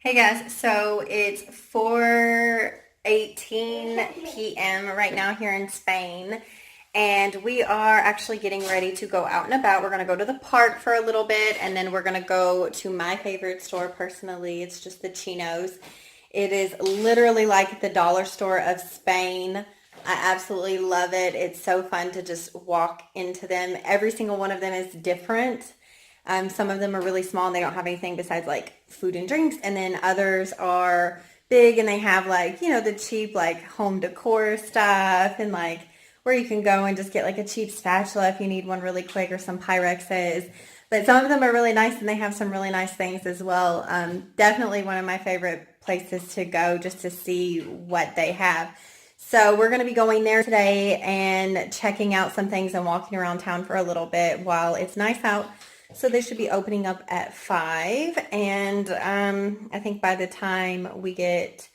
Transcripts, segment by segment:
Hey guys, so it's 4:18 p.m. right now here in Spain, and we are actually getting ready to go out and about. We're going to go to the park for a little bit, and then we're going to go to my favorite store personally. It's just the Chinos. It is literally like the dollar store of Spain. I absolutely love it. It's so fun to just walk into them. Every single one of them is different. Some of them are really small and they don't have anything besides like food and drinks. And then others are big and they have like, the cheap like home decor stuff and like where you can go and just get like a cheap spatula if you need one really quick or some Pyrexes. But some of them are really nice and they have some really nice things as well. Definitely one of my favorite places to go just to see what they have. So we're going to be going there today and checking out some things and walking around town for a little bit while it's nice out. So they should be opening up at 5, and I think by the time we get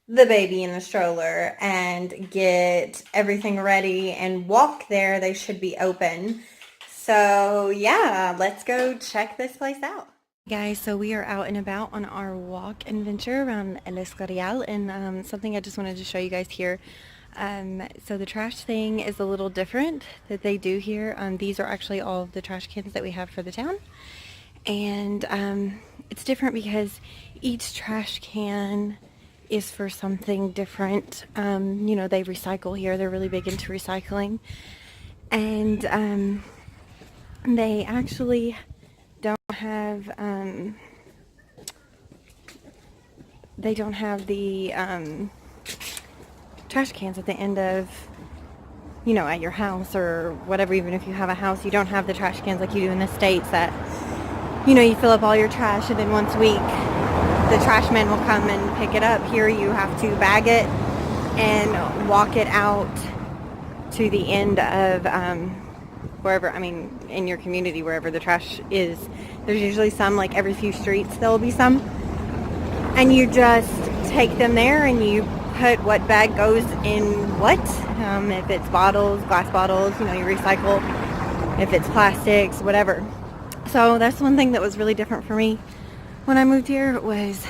the baby in the stroller and get everything ready and walk there, they should be open. So yeah, let's go check this place out. Guys, so we are out and about on our walk and venture around El Escorial, and something I just wanted to show you guys here. So the trash thing is a little different that they do here. These are actually all of the trash cans that we have for the town. And it's different because each trash can is for something different. They recycle here. They're really big into recycling. And they actually don't have the trash cans at the end of, at your house or whatever. Even if you have a house, you don't have the trash cans like you do in the States that, you fill up all your trash and then once a week the trash man will come and pick it up. Here you have to bag it and walk it out to the end of wherever, in your community, wherever the trash is. There's usually some, like every few streets there will be some, and you just take them there and you put what bag goes in what. If it's bottles, glass bottles, you recycle. If it's plastics, whatever. So that's one thing that was really different for me when I moved here, was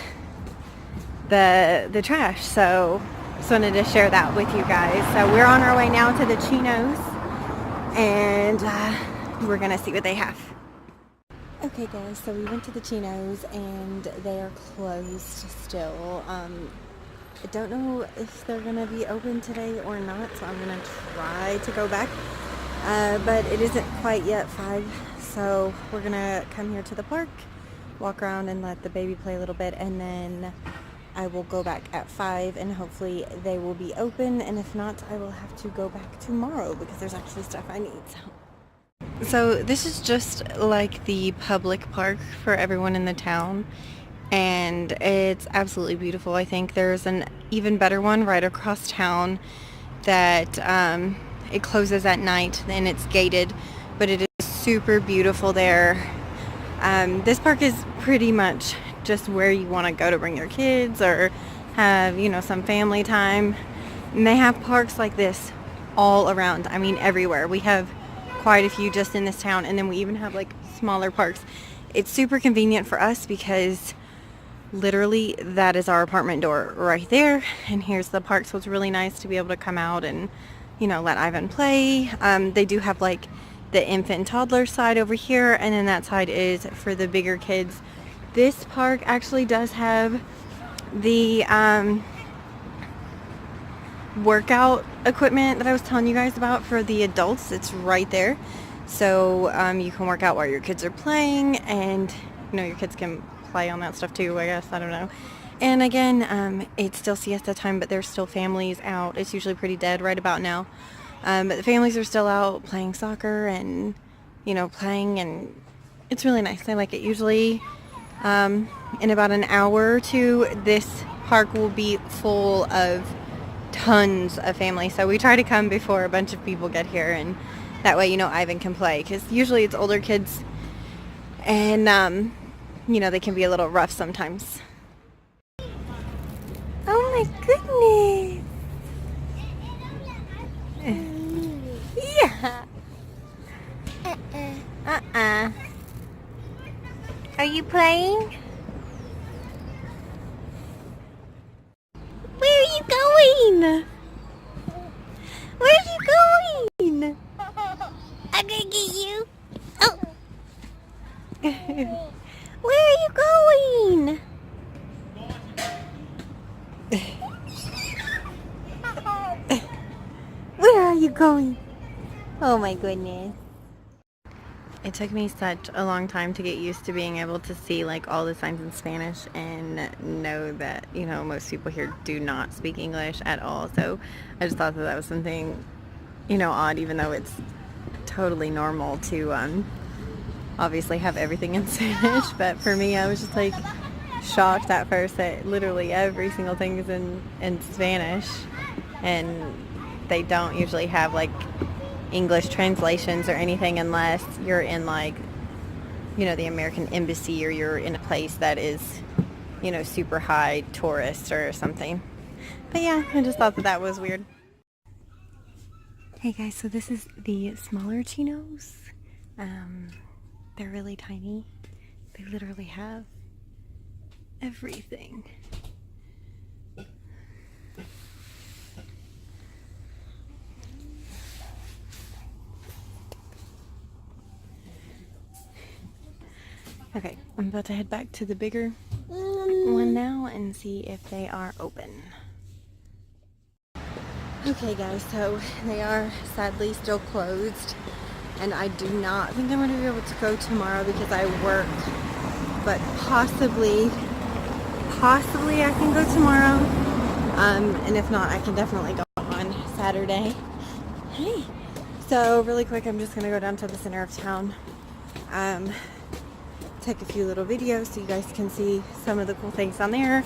the trash. So just wanted to share that with you guys. So we're on our way now to the Chinos, and we're gonna see what they have. Okay guys, so we went to the Chinos and they are closed still. I don't know if they're going to be open today or not, so I'm going to try to go back. But it isn't quite yet 5, so we're going to come here to the park, walk around and let the baby play a little bit, and then I will go back at 5 and hopefully they will be open, and if not, I will have to go back tomorrow because there's actually stuff I need. So this is just like the public park for everyone in the town, and it's absolutely beautiful. I think there's an even better one right across town that it closes at night and it's gated, but it is super beautiful there. This park is pretty much just where you want to go to bring your kids or have, some family time. And they have parks like this all around. Everywhere. We have quite a few just in this town, and then we even have like smaller parks. It's super convenient for us because literally that is our apartment door right there, and here's the park, so it's really nice to be able to come out and let Ivan play. They do have like the infant and toddler side over here, and then that side is for the bigger kids. This park actually does have the workout equipment that I was telling you guys about for the adults. It's right there, so you can work out while your kids are playing, and your kids can play on that stuff too, I guess. I don't know. And again, it's still siesta time, but there's still families out. It's usually pretty dead right about now, but the families are still out playing soccer and playing, and it's really nice. I like it. Usually in about an hour or two this park will be full of tons of families, so we try to come before a bunch of people get here, and that way Ivan can play, because usually it's older kids, and they can be a little rough sometimes. Oh my goodness. Yeah. Are you playing? going? Where are you going? I'm gonna get you. Oh. Where are you going? Where are you going? Oh my goodness. It took me such a long time to get used to being able to see like all the signs in Spanish and know that, you know, most people here do not speak English at all. So I just thought that that was something, you know, odd, even though it's totally normal to obviously have everything in Spanish. But for me, I was just like shocked at first that literally every single thing is in Spanish, and they don't usually have like English translations or anything unless you're in like, you know, the American embassy, or you're in a place that is, you know, super high tourist or something. But yeah, I just thought that that was weird. Hey guys, so this is the smaller chinos. They're really tiny. They literally have everything. Okay, I'm about to head back to the bigger one now and see if they are open. Okay guys, so they are sadly still closed, and I do not think I'm going to be able to go tomorrow because I work, but possibly I can go tomorrow, and if not, I can definitely go on Saturday. Hey, so really quick, I'm just going to go down to the center of town, take a few little videos so you guys can see some of the cool things on there,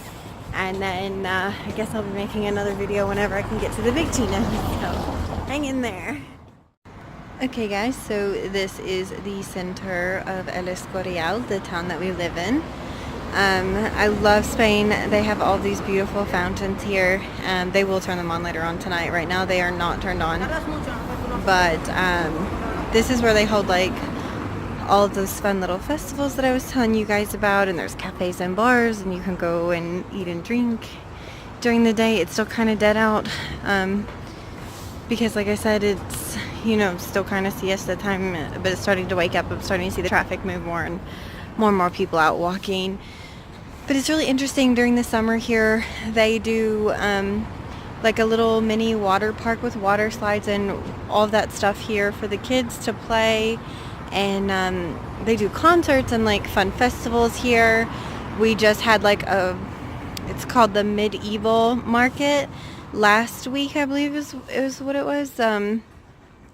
and then I guess I'll be making another video whenever I can get to the big Tina, so hang in there. Okay guys, so this is the center of El Escorial, the town that we live in. I love Spain. They have all these beautiful fountains here. They will turn them on later on tonight. Right now they are not turned on, but this is where they hold like all of those fun little festivals that I was telling you guys about, and there's cafes and bars, and you can go and eat and drink during the day. It's still kind of dead out because like I said, it's, you know, still kind of siesta time, but it's starting to wake up. I'm starting to see the traffic move more and more people out walking. But it's really interesting during the summer here. They do like a little mini water park with water slides and all of that stuff here for the kids to play. And they do concerts and like fun festivals here. We just had like it's called the Medieval Market last week, I believe is what it was. And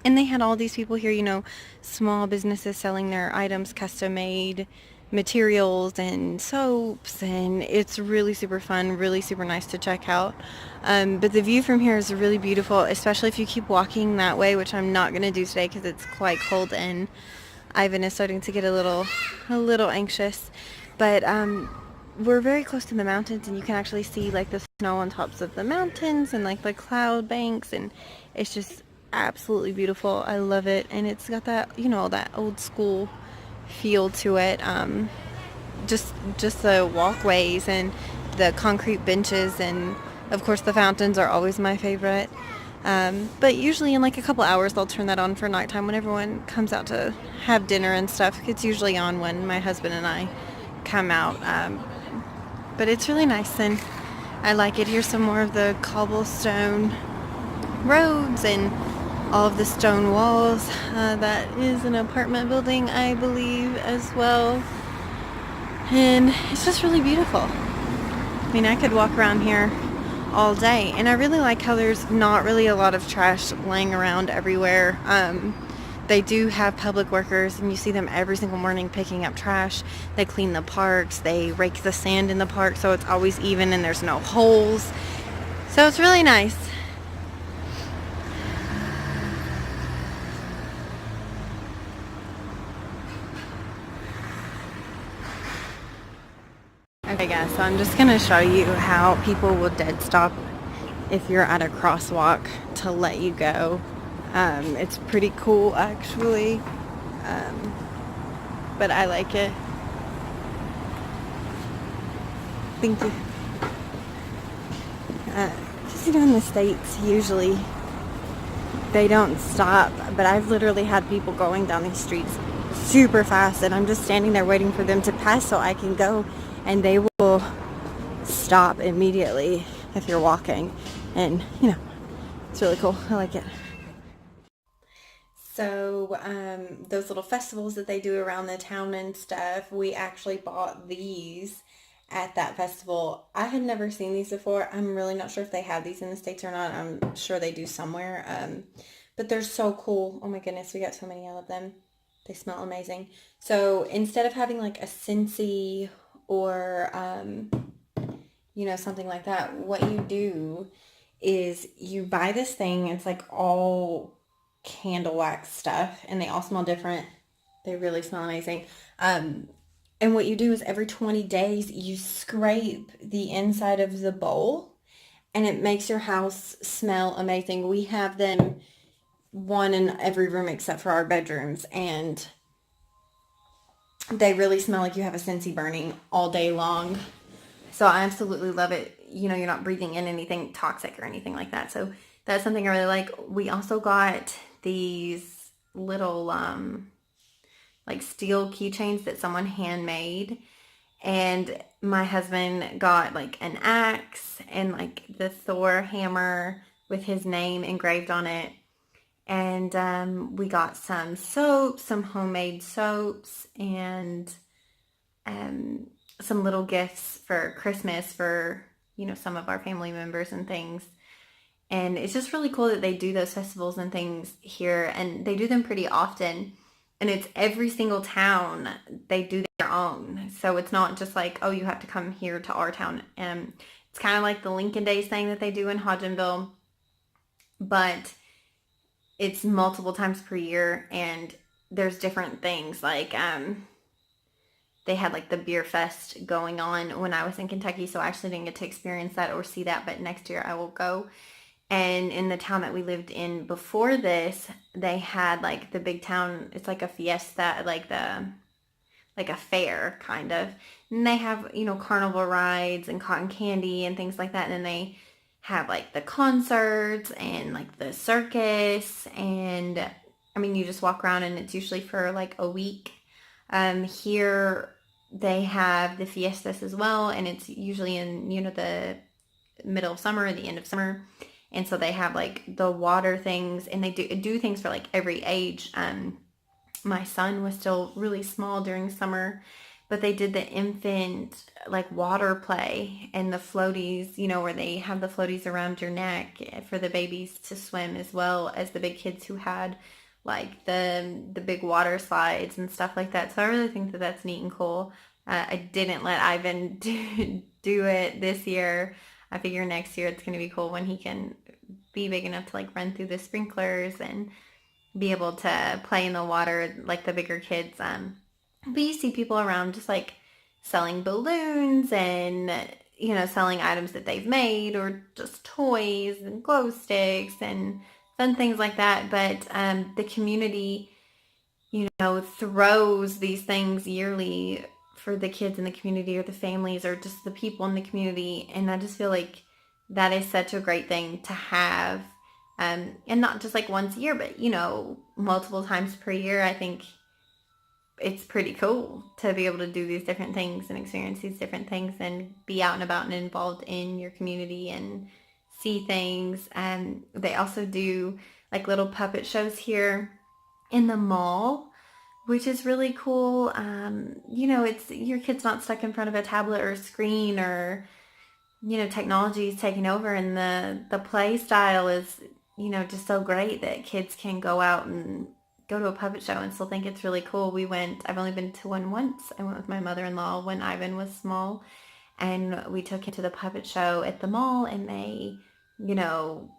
they had all these people here, you know, small businesses selling their items, custom made materials and soaps, and it's really super fun, really super nice to check out. But the view from here is really beautiful, especially if you keep walking that way, which I'm not going to do today because it's quite cold and Ivan is starting to get a little anxious. But we're very close to the mountains, and you can actually see like the snow on tops of the mountains and like the cloud banks, and it's just absolutely beautiful. I love it, and it's got that, you know, that old school feel to it. Just the walkways and the concrete benches, and of course the fountains are always my favorite. But usually in like a couple hours they'll turn that on for nighttime when everyone comes out to have dinner and stuff. It's usually on when my husband and I come out. But it's really nice, and I like it. Here's some more of the cobblestone roads and all of the stone walls. That is an apartment building, I believe, as well. And it's just really beautiful. I mean, I could walk around here all day, and I really like how there's not really a lot of trash laying around everywhere. They do have public workers, and you see them every single morning picking up trash. They clean the parks, they rake the sand in the park so it's always even and there's no holes. So it's really nice. Okay guys, so I'm just going to show you how people will dead stop if you're at a crosswalk to let you go. It's pretty cool actually, but I like it. Thank you. you know, in the States, usually they don't stop, but I've literally had people going down these streets super fast, and I'm just standing there waiting for them to pass so I can go, and they will stop immediately if you're walking, and you know, it's really cool. I like it. So those little festivals that they do around the town and stuff, we actually bought these at that festival. I had never seen these before. I'm really not sure if they have these in the States or not. I'm sure they do somewhere. But they're so cool. Oh my goodness, we got so many of them. They smell amazing. So instead of having like a Scentsy or, you know, something like that, what you do is you buy this thing. It's like all candle wax stuff, and they all smell different. They really smell amazing. And what you do is every 20 days you scrape the inside of the bowl, and it makes your house smell amazing. We have them one in every room except for our bedrooms, and they really smell like you have a Scentsy burning all day long. So I absolutely love it. You know, you're not breathing in anything toxic or anything like that. So that's something I really like. We also got these little like steel keychains that someone handmade, and my husband got like an axe and like the Thor hammer with his name engraved on it. And we got some soaps, some homemade soaps, and some little gifts for Christmas for, you know, some of our family members and things. And it's just really cool that they do those festivals and things here, and they do them pretty often. And it's every single town, they do their own. So it's not just like, oh, you have to come here to our town. It's kind of like the Lincoln Days thing that they do in Hodgenville, but it's multiple times per year, and there's different things. Like they had like the beer fest going on when I was in Kentucky, so I actually didn't get to experience that or see that, but next year I will go. And in the town that we lived in before this, they had like the big town, it's like a fiesta, like a fair kind of. And they have, you know, carnival rides and cotton candy and things like that. And then they have like the concerts and like the circus. And I mean, you just walk around, and it's usually for like a week. Here they have the fiestas as well, and it's usually in, you know, the middle of summer or the end of summer. And so they have like the water things, and they do things for like every age. My son was still really small during summer, but they did the infant like water play and the floaties, you know, where they have the floaties around your neck for the babies to swim, as well as the big kids who had like the big water slides and stuff like that. So I really think that that's neat and cool. I didn't let Ivan do it this year. I figure next year it's going to be cool when he can be big enough to like run through the sprinklers and be able to play in the water like the bigger kids. But you see people around just like selling balloons and, you know, selling items that they've made, or just toys and glow sticks and fun things like that. But the community, you know, throws these things yearly for the kids in the community or the families or just the people in the community. And I just feel like that is such a great thing to have. And not just like once a year, but, you know, multiple times per year. I think it's pretty cool to be able to do these different things and experience these different things and be out and about and involved in your community and see things. And they also do like little puppet shows here in the mall, which is really cool. You know, it's your kid's not stuck in front of a tablet or a screen, or, you know, technology is taking over, and the play style is, you know, just so great that kids can go out and go to a puppet show and still think it's really cool. I've only been to one once. I went with my mother-in-law when Ivan was small, and we took him to the puppet show at the mall, and they, you know,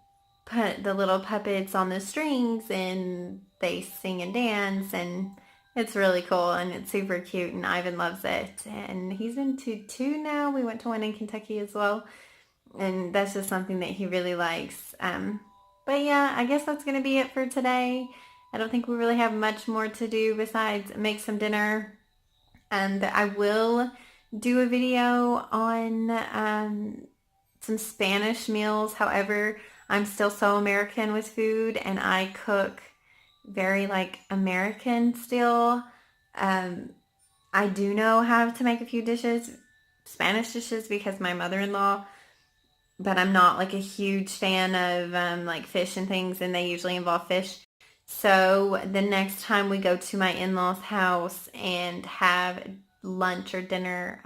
put the little puppets on the strings and they sing and dance, and it's really cool and it's super cute, and Ivan loves it. And he's been to two now. We went to one in Kentucky as well, and that's just something that he really likes. But yeah, I guess that's going to be it for today. I don't think we really have much more to do besides make some dinner. And I will do a video on some Spanish meals. However, I'm still so American with food, and I cook very like American still. I do know how to make a few dishes, Spanish dishes, because my mother-in-law, but I'm not like a huge fan of like fish and things, and they usually involve fish. So the next time we go to my in-laws' house and have lunch or dinner,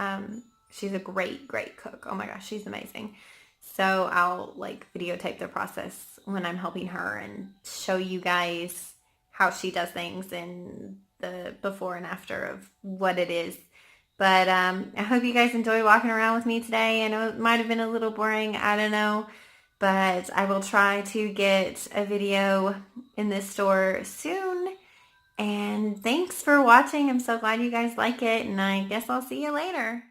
she's a great, great cook. Oh my gosh, she's amazing. So I'll like videotape the process when I'm helping her and show you guys how she does things and the before and after of what it is. But I hope you guys enjoy walking around with me today. I know it might have been a little boring. I don't know. But I will try to get a video in this store soon. And thanks for watching. I'm so glad you guys like it. And I guess I'll see you later.